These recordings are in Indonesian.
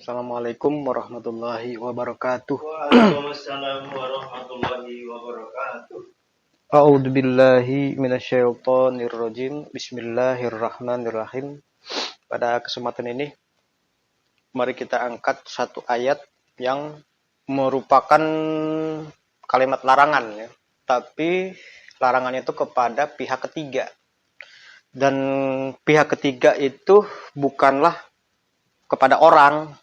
Assalamualaikum warahmatullahi wabarakatuh. Waalaikumsalam warahmatullahi wabarakatuh. A'udzu billahi minasyaitonir rajim. Bismillahirrahmanirrahim. Pada kesempatan ini mari kita angkat satu ayat yang merupakan kalimat larangan ya. Tapi larangannya itu kepada pihak ketiga. Dan pihak ketiga itu bukanlah kepada orang,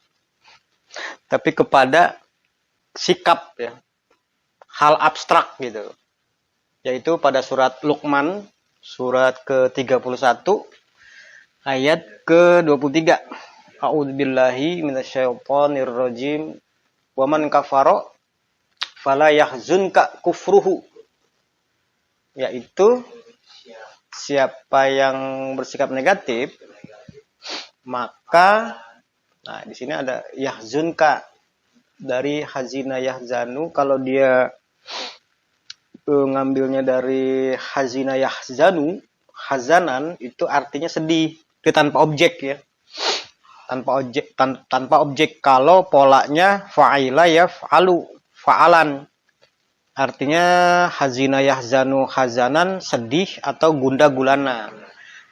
tapi kepada sikap ya, hal abstrak gitu, yaitu pada surat Luqman surat ke-31 ayat ke-23. A'udzubillahi minasyaitonir rajim. Wa man kafara fala yahzunka kufruhu, yaitu siapa yang bersikap negatif maka di sini ada yahzunka dari hazina yahzanu. Kalau dia ngambilnya dari hazina yahzanu, hazanan itu artinya sedih. Itu tanpa objek ya. Tanpa objek. Kalau polanya fa'ila yaf'alu, fa'alan. Artinya hazina yahzanu hazanan, sedih atau gundah gulana.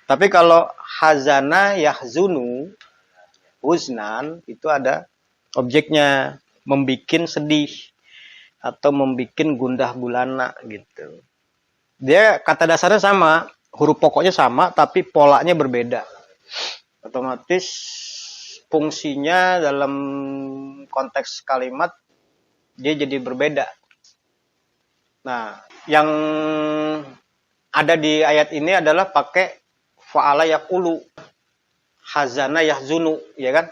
Tapi kalau hazana yahzunu huznan itu ada objeknya, membikin sedih atau membikin gundah gulana gitu. Dia kata dasarnya sama, huruf pokoknya sama, tapi polanya berbeda. Otomatis fungsinya dalam konteks kalimat dia jadi berbeda. Nah, yang ada di ayat ini adalah pakai fa'ala yaqulu, hazana yahzunu, ya kan?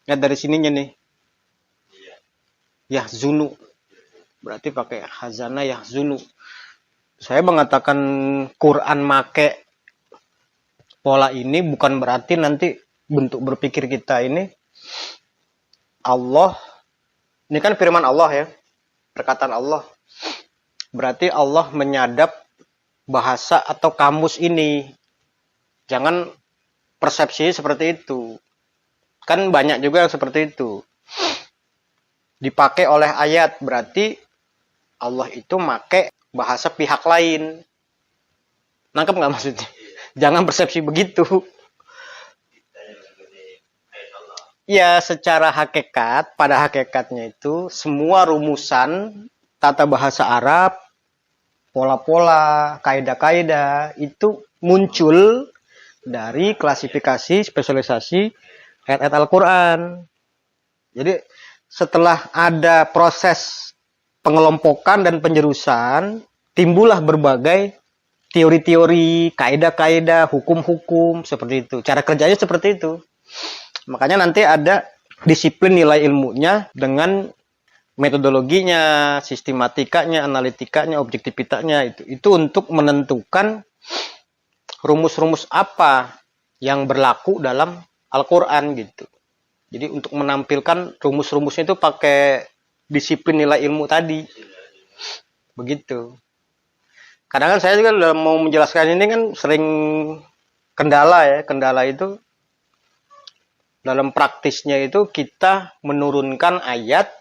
Ya dari sininya nih. Yahzunu. Berarti pakai hazana yahzunu. Saya mengatakan Quran make pola ini bukan berarti nanti bentuk berpikir kita ini Allah, ini kan firman Allah ya, perkataan Allah. Berarti Allah menyadap bahasa atau kamus ini. Jangan persepsi seperti itu. Kan banyak juga yang seperti itu. Dipakai oleh ayat, berarti Allah itu make bahasa pihak lain. Nangkep nggak maksudnya? Jangan persepsi begitu. Ya, secara hakikat, pada hakikatnya itu semua rumusan tata bahasa Arab, pola-pola, kaidah-kaidah itu muncul dari klasifikasi spesialisasi ayat-ayat Al-Quran. Jadi setelah ada proses pengelompokan dan penjerusan, timbullah berbagai teori-teori, kaidah-kaidah, hukum-hukum seperti itu. Cara kerjanya seperti itu. Makanya nanti ada disiplin nilai ilmunya dengan metodologinya, sistematikanya, analitikanya, objektivitasnya itu untuk menentukan rumus-rumus apa yang berlaku dalam Al-Quran gitu. Jadi untuk menampilkan rumus-rumusnya itu pakai disiplin nilai ilmu tadi. Begitu. Kadang kan saya juga dalam mau menjelaskan ini kan sering kendala ya. Kendala itu dalam praktisnya itu kita menurunkan ayat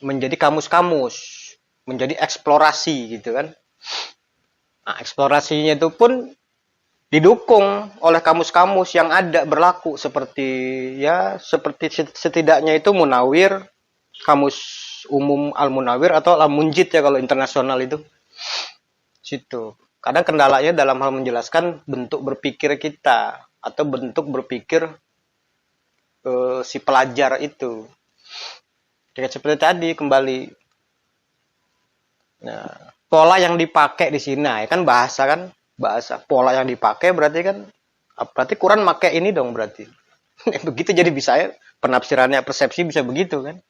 menjadi kamus-kamus, menjadi eksplorasi gitu kan. Nah, eksplorasinya itu pun didukung oleh kamus-kamus yang ada berlaku seperti setidaknya itu Munawir, kamus umum Al-Munawir atau Al-Munjid ya kalau internasional itu. Situ. Kadang kendalanya dalam hal menjelaskan bentuk berpikir kita atau bentuk berpikir si pelajar itu. Kayak seperti tadi kembali. Nah, pola yang dipakai di sini ya kan bahasa pola yang dipakai berarti Quran pakai ini dong berarti. Begitu jadi bisa ya penafsirannya, persepsi bisa begitu kan.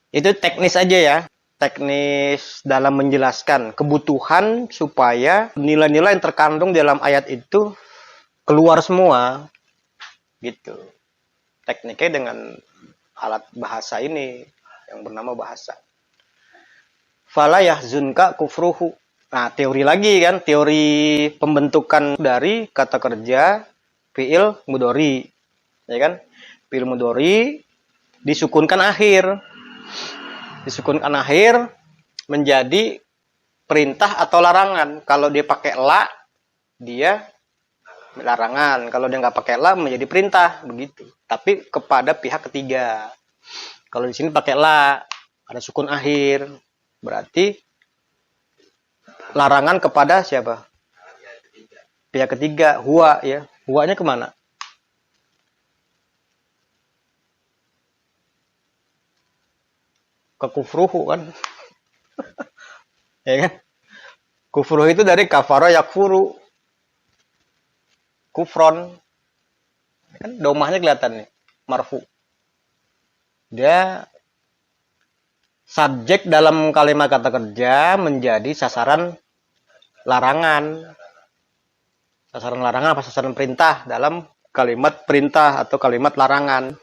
Itu teknis aja ya. Teknis dalam menjelaskan kebutuhan supaya nilai-nilai yang terkandung dalam ayat itu keluar semua. Gitu. Tekniknya dengan alat bahasa ini yang bernama bahasa. Fala yahzunka kufruhu. Nah, teori lagi kan, teori pembentukan dari kata kerja fi'il mudhari. ya kan? Fi'il mudhari disukunkan akhir. Disukunkan akhir menjadi perintah atau larangan. Kalau dia pakai la, dia larangan. Kalau dia nggak pakai la, menjadi perintah, begitu. Tapi kepada pihak ketiga. Kalau di sini pakai la, ada sukun akhir, berarti larangan kepada siapa? Pihak ketiga, huwa ya. Huwanya kemana? Ke kufruhu kan? Ya kan? Kufruh itu dari kafara yakfuru. Kufron. Kan domahnya kelihatan nih, marfu. Dia subjek dalam kalimat kata kerja menjadi sasaran larangan. Sasaran larangan apa sasaran perintah dalam kalimat perintah atau kalimat larangan.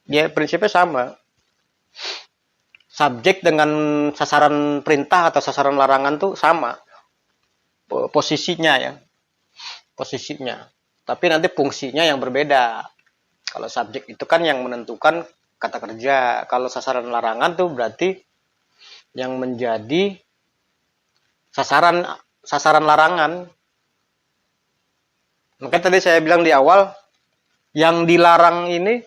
Ya prinsipnya sama. Subjek dengan sasaran perintah atau sasaran larangan tuh sama posisinya ya, posisinya. Tapi nanti fungsinya yang berbeda. Kalau subjek itu kan yang menentukan kata kerja. Kalau sasaran larangan tuh berarti yang menjadi sasaran larangan. Makanya tadi saya bilang di awal, yang dilarang ini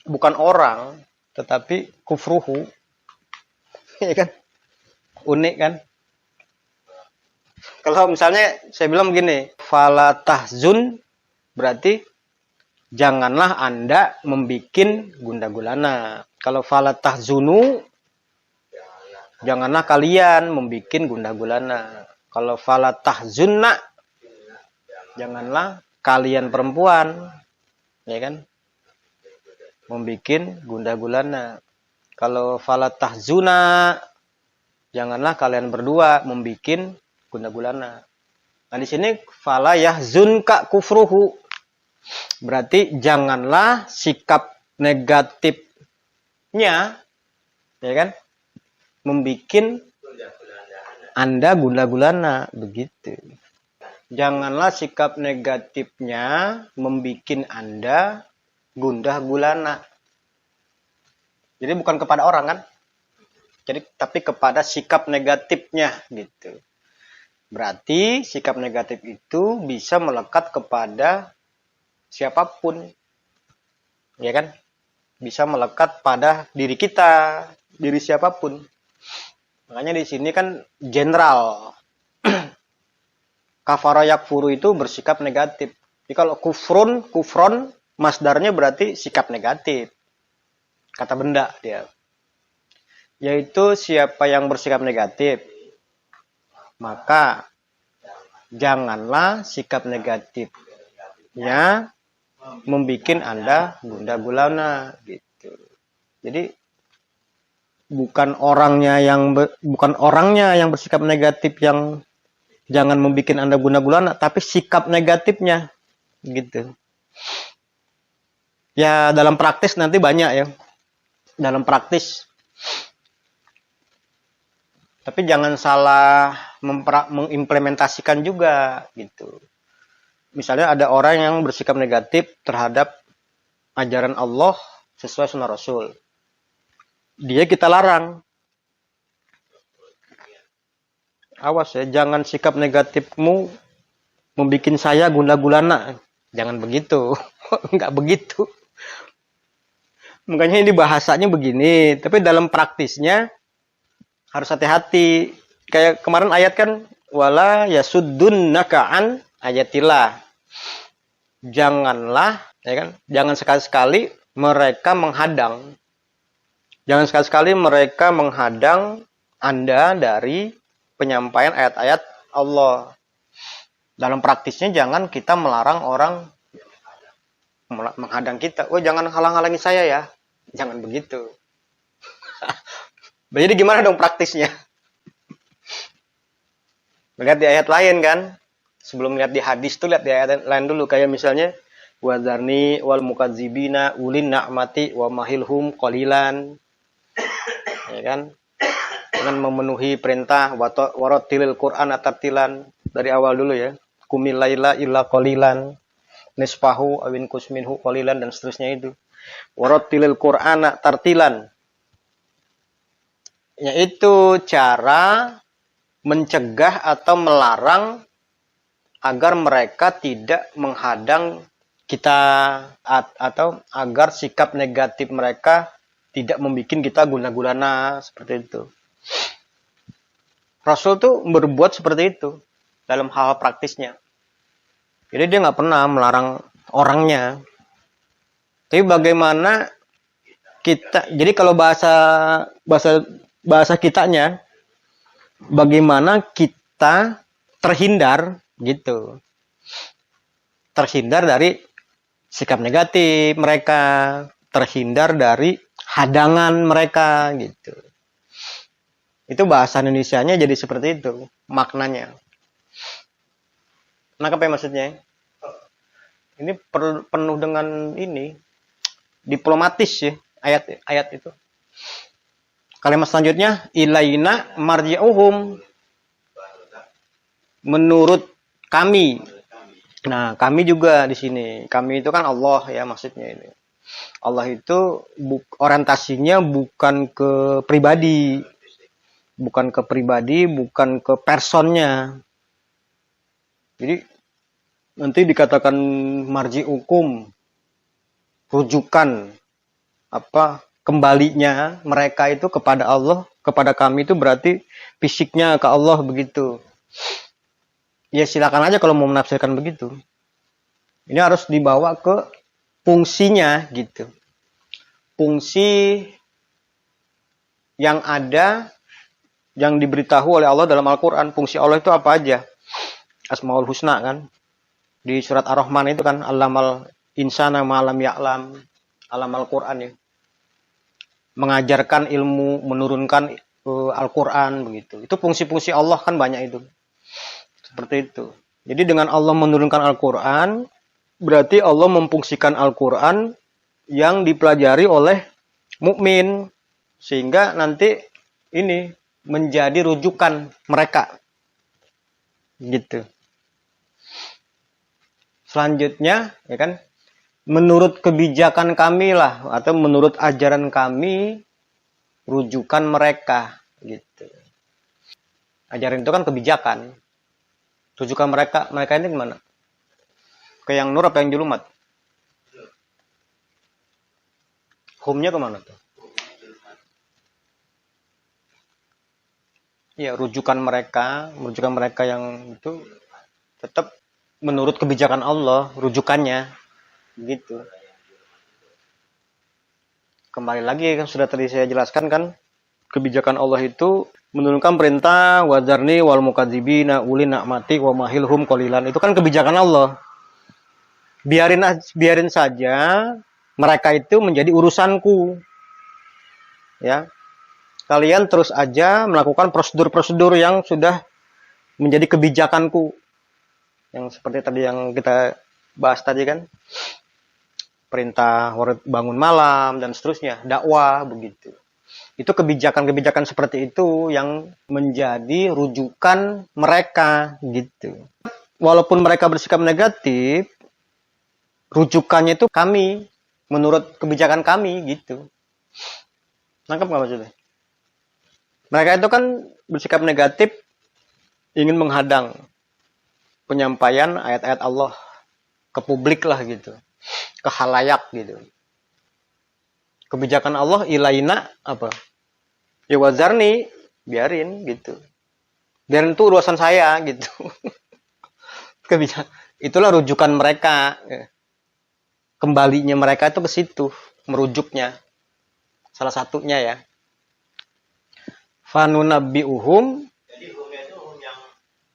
bukan orang, tetapi kufruhu. Ya kan? Unik kan? Kalau misalnya saya bilang begini, fala tahzun berarti janganlah Anda membikin gundah gulana. Kalau fala tahzunu janganlah kalian membikin gundah gulana. Kalau fala tahzunna janganlah kalian perempuan, ya kan? Membikin gundah gulana. Kalau fala tahzuna janganlah kalian berdua membikin gundah gulana. Nah di sini fala yahzunka kufruhu. Berarti janganlah sikap negatifnya, ya kan, membikin Anda gundah gulana, begitu. Janganlah sikap negatifnya membikin Anda gundah gulana. Jadi bukan kepada orang kan? Jadi tapi kepada sikap negatifnya gitu. Berarti sikap negatif itu bisa melekat kepada siapapun. Ya kan? Bisa melekat pada diri kita, diri siapapun. Makanya di sini kan general. Kafara yakfuru itu bersikap negatif. Jadi kalau kufron, masdarnya berarti sikap negatif. Kata benda dia. Yaitu siapa yang bersikap negatif, maka janganlah sikap negatifnya membikin Anda gundah gulana gitu. Jadi bukan orangnya yang bersikap negatif yang jangan membikin Anda gundah gulana, tapi sikap negatifnya gitu. Ya dalam praktis nanti banyak ya. Dalam praktis. Tapi jangan salah mengimplementasikan juga gitu. Misalnya ada orang yang bersikap negatif terhadap ajaran Allah sesuai sunnah Rasul. Dia kita larang. Awas ya, jangan sikap negatifmu membuat saya gundah gulana. Jangan begitu. Enggak begitu. Makanya ini bahasanya begini, tapi dalam praktisnya harus hati-hati. Kayak kemarin ayat kan, wala yasuddunaka an ayatillah. Janganlah, ya kan? Jangan sekali-sekali mereka menghadang. Jangan sekali-sekali mereka menghadang Anda dari penyampaian ayat-ayat Allah. Dalam praktisnya jangan kita melarang orang menghadang kita. Oh, jangan halang-halangi saya ya. Jangan begitu. Jadi gimana dong praktisnya? Lihat di ayat lain kan? Sebelum lihat di hadis tuh lihat di ayat lain dulu. Kayak misalnya wadzarni wal mukadzibina ulin na'mati wa mahilhum qalilan. Ya kan? Dengan memenuhi perintah warattilil Qur'an tartilan dari awal dulu ya. Qumil laila illa qalilan. nisfahu awin kusminhu qalilan dan seterusnya itu. Warattilil Qur'ana tartilan. Yaitu cara mencegah atau melarang agar mereka tidak menghadang kita atau agar sikap negatif mereka tidak membuat kita guna-gulana seperti itu. Rasul tuh berbuat seperti itu dalam hal praktisnya. Jadi dia nggak pernah melarang orangnya. Tapi bagaimana kita? Jadi kalau bahasa kitanya, bagaimana kita terhindar gitu, terhindar dari sikap negatif mereka, terhindar dari hadangan mereka gitu. Itu bahasa Indonesianya jadi seperti itu maknanya. Nangkep ya maksudnya? Ini penuh dengan ini diplomatis ya ayat itu. Kalimat selanjutnya ilaina marji'uhum, menurut kami. Nah, kami juga di sini. Kami itu kan Allah ya maksudnya ini. Allah itu orientasinya bukan ke pribadi, bukan ke personnya. Jadi nanti dikatakan marji hukum, rujukan kembalinya mereka itu kepada Allah, kepada kami itu berarti fisiknya ke Allah begitu. Ya silakan aja kalau mau menafsirkan begitu. Ini harus dibawa ke fungsinya gitu. Fungsi yang ada yang diberitahu oleh Allah dalam Al-Quran. Fungsi Allah itu apa aja? Asmaul Husna kan. Di surat Ar-Rahman itu kan Allamal insana ma'lam ya'lam. Alamal Quran ya. Mengajarkan ilmu, menurunkan Al-Quran begitu. Itu fungsi-fungsi Allah kan banyak itu. Seperti itu. Jadi dengan Allah menurunkan Al-Quran, berarti Allah memfungsikan Al-Quran yang dipelajari oleh mukmin, sehingga nanti ini menjadi rujukan mereka. Gitu. Selanjutnya, ya kan, menurut kebijakan kami lah, atau menurut ajaran kami, rujukan mereka. Gitu. Ajaran itu kan kebijakan. Rujukan mereka ini gimana? Ke yang nur apa yang julumat? Humnya kemana tuh? Ya, rujukan mereka yang itu tetap menurut kebijakan Allah, rujukannya gitu. Kembali lagi kan sudah tadi saya jelaskan kan, kebijakan Allah itu menurunkan perintah wazarni wal mukadzibina ulin na'mati wa mahilhum qalilan. Itu kan kebijakan Allah. Biarin saja mereka itu menjadi urusanku. Ya. Kalian terus aja melakukan prosedur-prosedur yang sudah menjadi kebijakanku. Yang seperti tadi yang kita bahas tadi kan. Perintah bangun malam dan seterusnya, dakwah begitu. Itu kebijakan-kebijakan seperti itu yang menjadi rujukan mereka gitu. Walaupun mereka bersikap negatif, rujukannya itu kami, menurut kebijakan kami gitu. Nangkep nggak maksudnya? Mereka itu kan bersikap negatif, ingin menghadang penyampaian ayat-ayat Allah ke publik lah gitu, ke khalayak gitu. Kebijakan Allah ilaina apa? Ya wazarni, biarin gitu. Biarin itu urusan saya gitu. Kebijakan. Itulah rujukan mereka. Kembalinya mereka itu ke situ, merujuknya. Salah satunya ya. Fanunabbi'uhum. Jadi humnya itu hum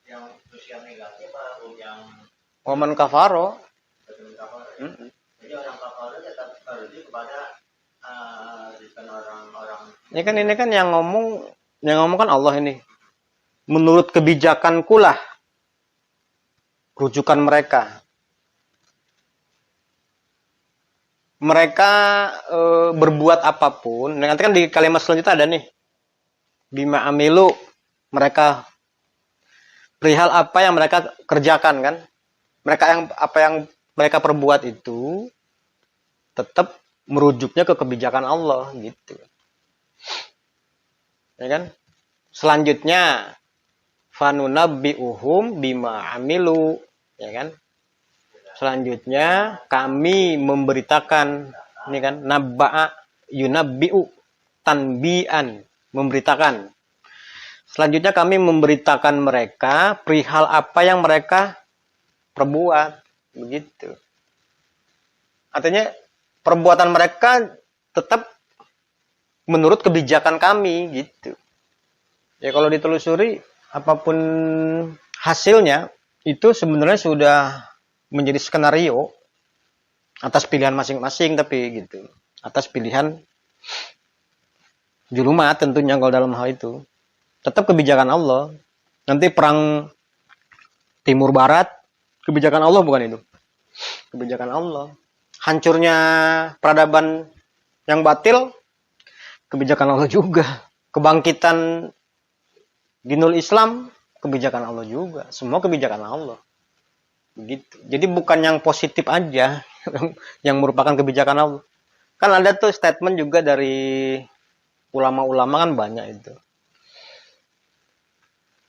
yang sosial negatif atau hum yang Waman kafaro. Jadi orang kafaro tetap harus kepada orang-orang. Ini kan yang ngomong kan Allah ini. Menurut kebijakanku lah rujukan mereka. Mereka berbuat apapun. Nanti kan di kalimat selanjutnya ada nih. Bima amilu, mereka perihal apa yang mereka kerjakan kan. Mereka apa yang mereka perbuat itu tetap merujuknya ke kebijakan Allah gitu. Ya kan? Selanjutnya fanunabbi'uhum bima amilu, ya kan? Selanjutnya kami memberitakan, ini kan nabba'a yunabbi'u tanbi'an, memberitakan. Selanjutnya kami memberitakan mereka perihal apa yang mereka perbuat, begitu. Artinya perbuatan mereka tetap menurut kebijakan kami, gitu. Ya kalau ditelusuri apapun hasilnya itu sebenarnya sudah menjadi skenario atas pilihan masing-masing, tapi gitu. Atas pilihan julumat tentunya kalau dalam hal itu. Tetap kebijakan Allah. Nanti perang Timur Barat, kebijakan Allah bukan itu? Kebijakan Allah. Hancurnya peradaban yang batil, kebijakan Allah juga. Kebangkitan dinul Islam, kebijakan Allah juga. Semua kebijakan Allah. Begitu. Jadi bukan yang positif aja yang merupakan kebijakan Allah. Kan ada tuh statement juga dari ulama-ulama kan banyak itu.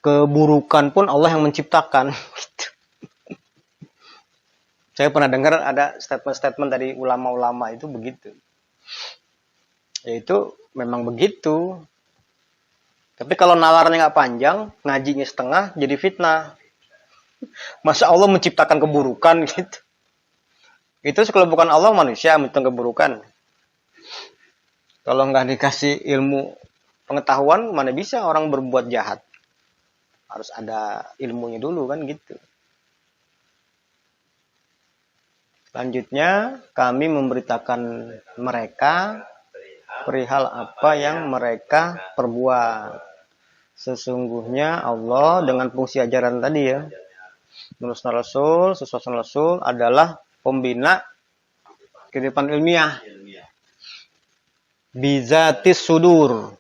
Keburukan pun Allah yang menciptakan. Gitu. Saya pernah dengar ada statement-statement dari ulama-ulama itu begitu. Yaitu memang begitu. Tapi kalau nalarnya nggak panjang, ngajinya setengah, jadi fitnah. Masa Allah menciptakan keburukan gitu. Itu kalau bukan Allah, manusia menciptakan keburukan. Kalau nggak dikasih ilmu pengetahuan, mana bisa orang berbuat jahat. Harus ada ilmunya dulu kan gitu. Selanjutnya kami memberitakan mereka perihal apa yang mereka perbuat. Sesungguhnya Allah dengan fungsi ajaran tadi ya, menuliskan Rasul, sesuatu Rasul adalah pembina kehidupan ilmiah. Bizatis sudur.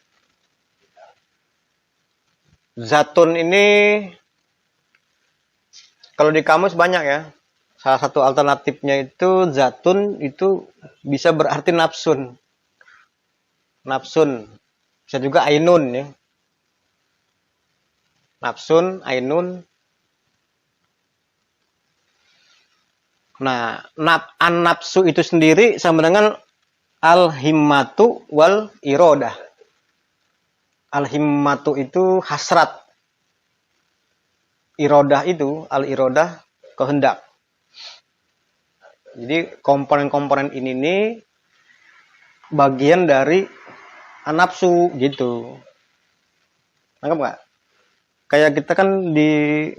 Zatun ini kalau di kamus banyak ya. Salah satu alternatifnya itu zatun itu bisa berarti nafsun. Nafsun. Bisa juga ainun ya. Nafsun, ainun. Nah, an-nafsu itu sendiri sama dengan al-himmatu wal irodah. Al-himmatu itu hasrat. Irodah itu, al-irodah kehendak. Jadi komponen-komponen ini nih bagian dari an-nafsu gitu. Nangkep nggak? Kayak kita kan di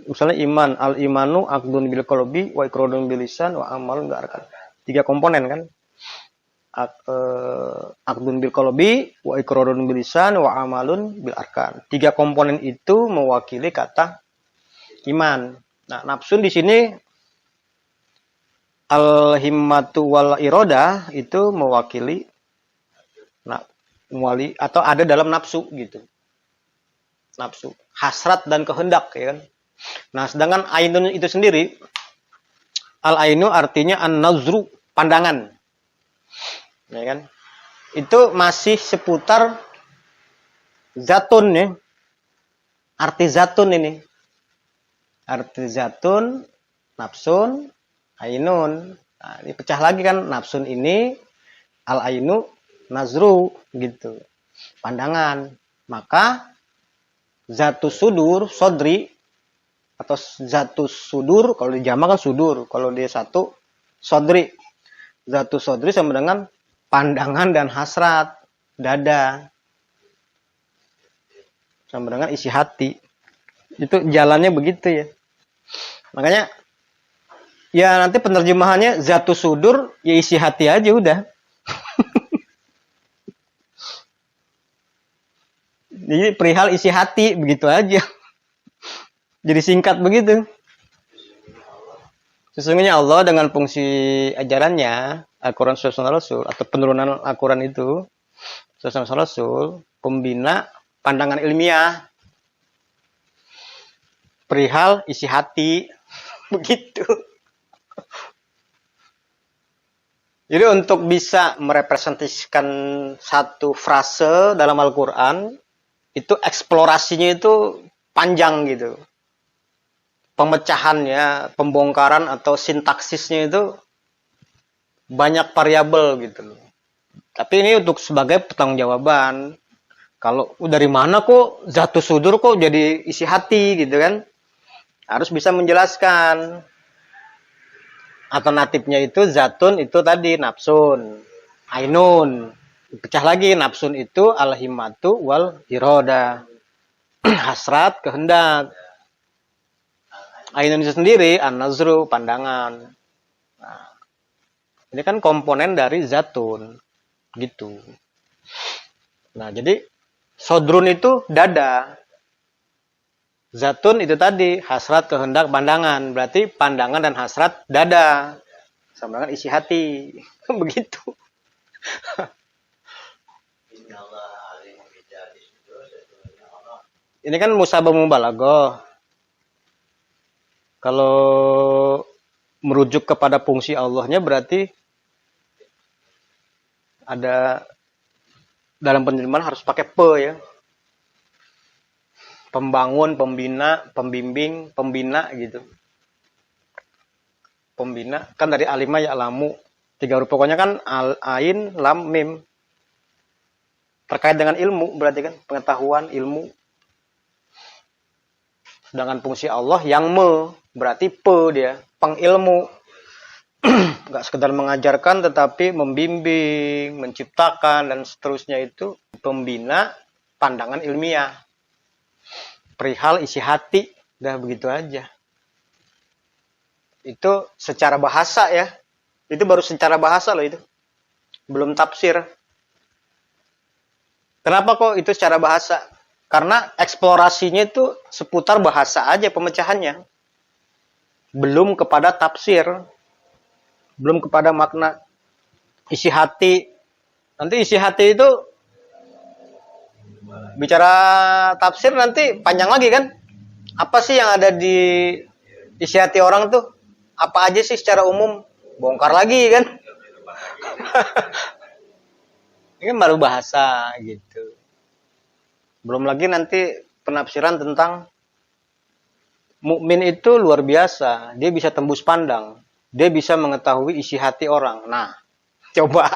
misalnya iman, al-imanu aqdun bil qalbi wa iqrarun bil lisan wa amalun bil arkan. 3 komponen kan? Aqdun bil qalbi wa iqrarun bil lisan wa amalun bil arkan. 3 komponen itu mewakili kata iman. Nah, nafsun di sini al-himmatu wal iroda itu mewakili atau ada dalam nafsu gitu. Nafsu, hasrat dan kehendak ya kan. Nah, sedangkan ainun itu sendiri al-ainu artinya an-nazru, pandangan. Ya kan? Itu masih seputar zatun ya. Arti zatun ini. Arti zatun, nafsun, ainun. Nah, dipecah lagi kan nafsun ini al-ainu nazru gitu. Pandangan. Maka zatus sudur, sodri atau zatus sudur kalau di jama kan sudur, kalau dia satu sodri. Zatus sodri sama dengan pandangan dan hasrat dada. Sama dengan isi hati. Itu jalannya begitu ya. Makanya ya nanti penerjemahannya zatus sudur ya isi hati aja udah. Jadi perihal isi hati begitu aja. Jadi singkat begitu. Sesungguhnya Allah dengan fungsi ajarannya Al-Quran Sunnah Rasul atau penurunan Al-Quran itu Sunnah Rasul pembina pandangan ilmiah perihal isi hati begitu. Jadi untuk bisa merepresentasikan satu frase dalam Al-Quran, itu eksplorasinya itu panjang gitu. Pemecahannya, pembongkaran atau sintaksisnya itu banyak variabel gitu. Tapi ini untuk sebagai pertanggungjawaban. Kalau dari mana kok zatu sudur kok jadi isi hati gitu kan? Harus bisa menjelaskan. Alternatifnya itu zatun itu tadi nafsun, ainun. Pecah lagi nafsun itu al-himmatu wal iroda. Hasrat, kehendak. Ainun itu sendiri an-nazru, pandangan. Nah, ini kan komponen dari zatun gitu. Nah, jadi sodrun itu dada. Zatun itu tadi hasrat, kehendak, pandangan. Berarti pandangan dan hasrat dada. Sama dengan isi hati. Begitu. Ini kan musabah mubalaghah. Kalau merujuk kepada fungsi Allahnya berarti ada dalam penerimaan harus pakai pe ya. Pembangun, pembina, pembimbing, pembina gitu. Pembina kan dari alima ya alamu. 3 huruf pokoknya kan al, ain, lam, mim. Terkait dengan ilmu berarti kan pengetahuan, ilmu. Sedangkan fungsi Allah yang berarti pe dia, pengilmu. Enggak sekedar mengajarkan tetapi membimbing, menciptakan dan seterusnya itu pembina pandangan ilmiah. Perihal isi hati, udah begitu aja. Itu secara bahasa ya. Itu baru secara bahasa loh itu. Belum tafsir. Kenapa kok itu secara bahasa? Karena eksplorasinya itu seputar bahasa aja pemecahannya. Belum kepada tafsir. Belum kepada makna isi hati. Nanti isi hati itu bicara tafsir nanti panjang lagi kan? Apa sih yang ada di isi hati orang tuh? Apa aja sih secara umum? Bongkar lagi kan? Ini kan baru bahasa gitu. Belum lagi nanti penafsiran tentang mukmin itu luar biasa. Dia bisa tembus pandang. Dia bisa mengetahui isi hati orang. Nah, coba.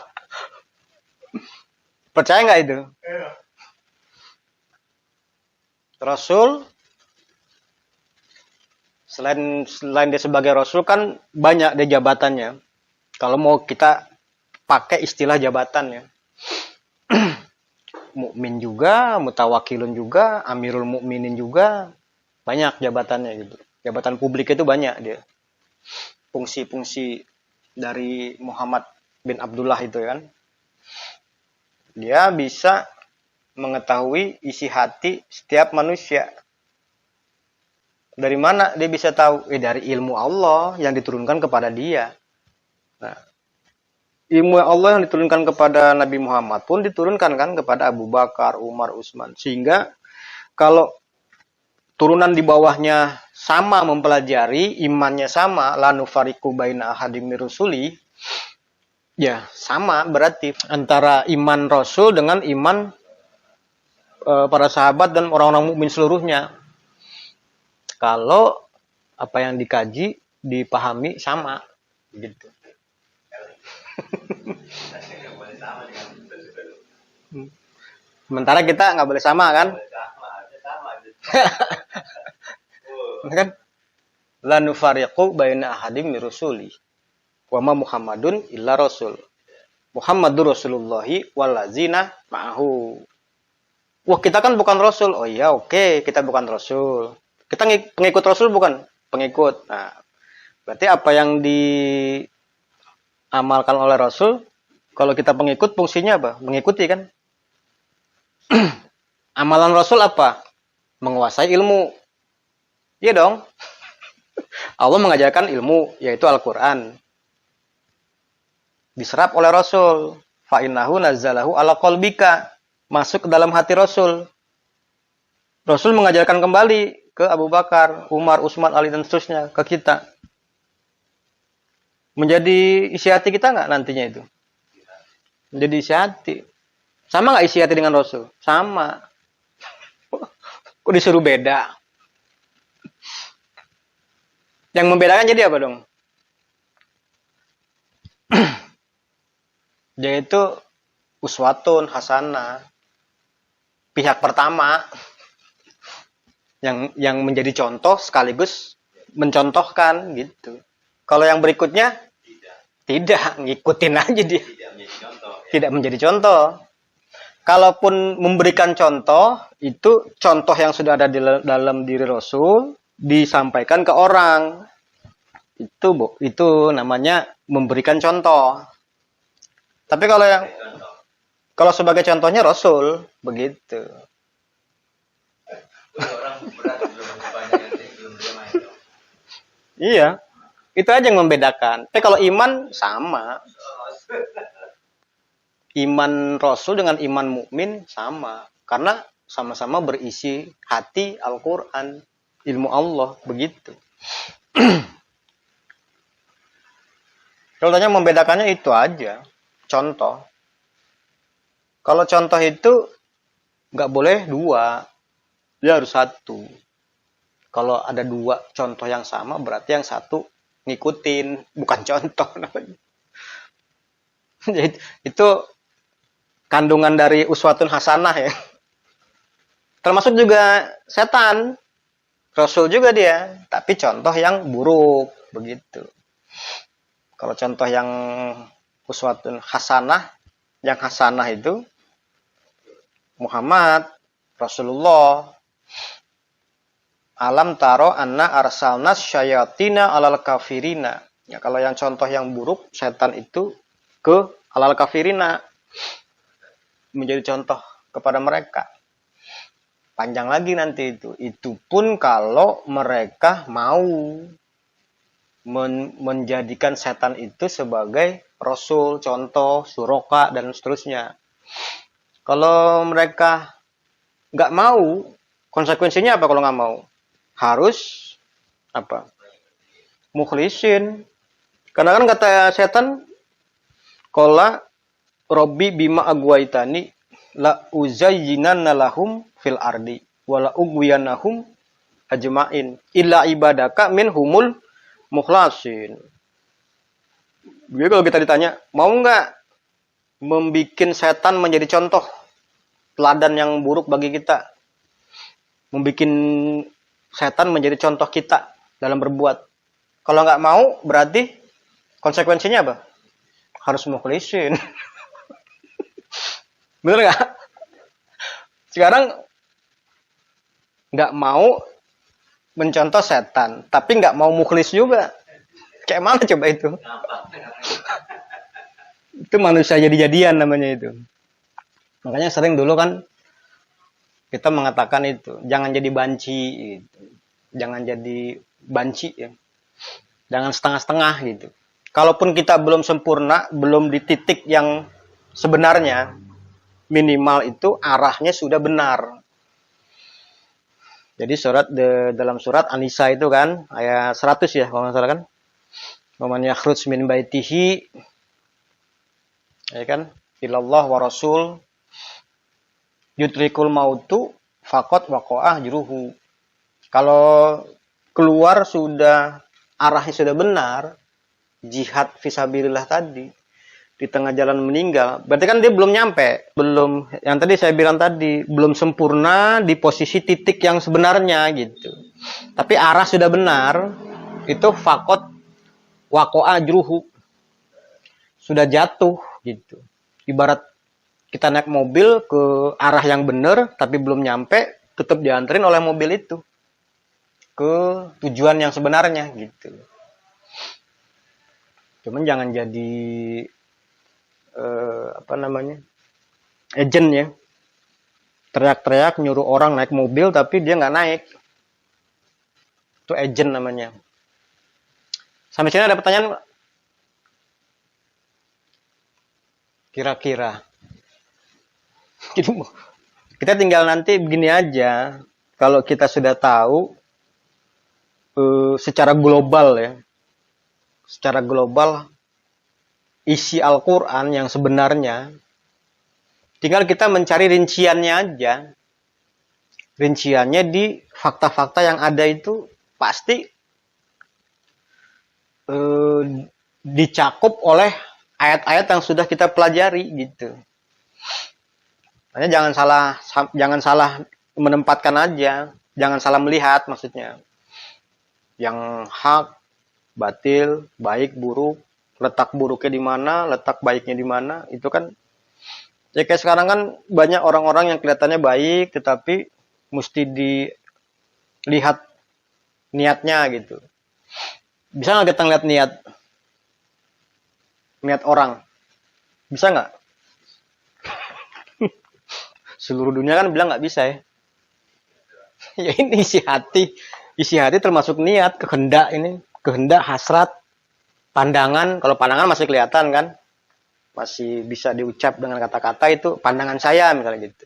Percaya nggak itu? Rasul selain dia sebagai rasul kan banyak dia jabatannya. Kalau mau kita pakai istilah jabatannya. Mukmin juga, mutawakilun juga, amirul mukminin juga, banyak jabatannya gitu. Jabatan publik itu banyak dia. Fungsi-fungsi dari Muhammad bin Abdullah itu kan. Dia bisa mengetahui isi hati setiap manusia. Dari mana dia bisa tahu? Dari ilmu Allah yang diturunkan kepada dia. Nah, ilmu Allah yang diturunkan kepada Nabi Muhammad pun diturunkan kan kepada Abu Bakar, Umar, Utsman. Sehingga kalau turunan di bawahnya sama mempelajari, imannya sama, la nufariqu baina ahadim mirusuli, ya sama berarti antara iman Rasul dengan iman para sahabat dan orang-orang mukmin seluruhnya. Kalau apa yang dikaji, dipahami sama gitu. Sementara kita nggak boleh sama kan? Kan? La nufariqu baina ahadim mirusuli. Wa ma Muhammadun illa rasul. Muhammadur Rasulullahi wallazina ma'ahu. Wah, kita kan bukan rasul. Oh iya, oke, kita bukan rasul. Kita pengikut rasul bukan? Pengikut. Nah, berarti apa yang diamalkan oleh rasul, kalau kita pengikut fungsinya apa? Mengikuti kan? Amalan rasul apa? Menguasai ilmu. Iya dong. Allah mengajarkan ilmu, yaitu Al-Quran. Diserap oleh rasul. Fa'innahu nazzalahu ala qalbika. Masuk ke dalam hati Rasul. Rasul mengajarkan kembali ke Abu Bakar, Umar, Utsman, Ali dan seterusnya ke kita. Menjadi isi hati kita nggak nantinya itu? Menjadi isi hati. Sama nggak isi hati dengan Rasul? Sama. Kok disuruh beda? Yang membedakan jadi apa dong? Yaitu uswatun hasanah. Pihak pertama yang menjadi contoh sekaligus mencontohkan gitu. Kalau yang berikutnya tidak ngikutin aja dia. Tidak menjadi contoh. Kalaupun memberikan contoh, itu contoh yang sudah ada di dalam diri Rasul disampaikan ke orang. Itu namanya memberikan contoh. Tapi kalau sebagai contohnya Rasul begitu. Iya, itu aja yang membedakan. Tapi kalau iman sama. Iman Rasul dengan iman mukmin sama, karena sama-sama berisi hati Al-Quran, ilmu Allah, begitu. Kalau tanya membedakannya itu aja, contoh. Kalau contoh itu nggak boleh dua, dia harus satu. Kalau ada dua contoh yang sama, berarti yang satu ngikutin, bukan contoh namanya. Itu kandungan dari uswatun hasanah ya. Termasuk juga setan. Rasul juga dia, tapi contoh yang buruk, begitu. Kalau contoh yang uswatun hasanah, yang hasanah itu Muhammad, Rasulullah. Alam taro anna arsalnas syayatina alal kafirina. Ya, kalau yang contoh yang buruk, setan itu ke alal kafirina. Menjadi contoh kepada mereka. Panjang lagi nanti itu. Itu pun kalau mereka mau menjadikan setan itu sebagai rasul, contoh, suroka, dan seterusnya. Kalau mereka nggak mau, konsekuensinya apa kalau nggak mau? Harus apa? Mukhlisin. Karena kan kata setan, kola Robbi bima agwaitani la uzayyinanna lahum fil ardi wala ugwiyanahum ajmain illa ibadaka minhumul mukhlasin. Jadi kalau kita ditanya, mau nggak membikin setan menjadi contoh teladan yang buruk bagi kita? Membikin setan menjadi contoh kita dalam berbuat. Kalau nggak mau, berarti konsekuensinya apa? Harus mukhlisin. Bener nggak? Sekarang nggak mau mencontoh setan, tapi nggak mau mukhlis juga. Kayak mana coba itu? Itu manusia jadi-jadian namanya itu. Makanya sering dulu kan kita mengatakan itu, jangan jadi banci, gitu. Jangan jadi banci ya. Jangan setengah-setengah gitu. Kalaupun kita belum sempurna, belum di titik yang sebenarnya, minimal itu arahnya sudah benar. Jadi dalam surat An-Nisa itu kan ayat 100 ya kalau nggak salah kan. Waman yakhruj min baitihi, ya kan, ilallah wa rasul yudrikul mautu faqad waqa'ah juruhu. Kalau keluar sudah arahnya sudah benar, jihad fisabilillah tadi, di tengah jalan meninggal, berarti kan dia belum nyampe, belum, yang tadi saya bilang tadi, belum sempurna di posisi titik yang sebenarnya gitu. Tapi arah sudah benar, itu faqad waqa'a ajruhu, sudah jatuh gitu. Ibarat kita naik mobil ke arah yang benar tapi belum nyampe, tetap dianterin oleh mobil itu ke tujuan yang sebenarnya gitu. Cuman jangan jadi agent ya, teriak-teriak nyuruh orang naik mobil tapi dia nggak naik, itu agent namanya. Sampai sini ada pertanyaan? Kira-kira kita tinggal nanti begini aja, kalau kita sudah tahu secara global ya, secara global isi Al-Quran yang sebenarnya. Tinggal kita mencari rinciannya aja. Rinciannya di fakta-fakta yang ada itu pasti dicakup oleh ayat-ayat yang sudah kita pelajari gitu. Makanya jangan salah menempatkan aja, jangan salah melihat maksudnya. Yang hak, batil, baik, buruk, letak buruknya di mana, letak baiknya di mana, itu kan ya kayak sekarang kan banyak orang-orang yang kelihatannya baik tetapi mesti dilihat niatnya gitu. Bisa nggak kita ngeliat niat orang? Bisa nggak? Seluruh dunia kan bilang nggak bisa ya. Ya ini isi hati termasuk niat, kehendak, hasrat, pandangan. Kalau pandangan masih kelihatan kan, masih bisa diucap dengan kata-kata itu pandangan saya misalnya gitu.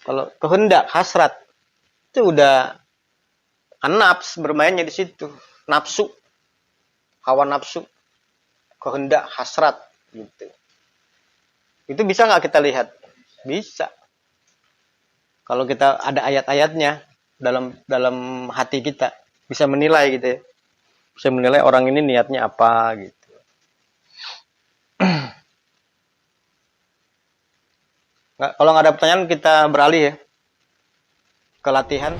Kalau kehendak, hasrat itu udah kan nafs bermainnya di situ, nafsu, hawa nafsu, kehendak, hasrat gitu. Itu bisa nggak kita lihat? Bisa. Kalau kita ada ayat-ayatnya dalam hati kita, bisa menilai gitu ya. Bisa menilai orang ini niatnya apa gitu. Kalau nggak ada pertanyaan kita beralih ya ke latihan.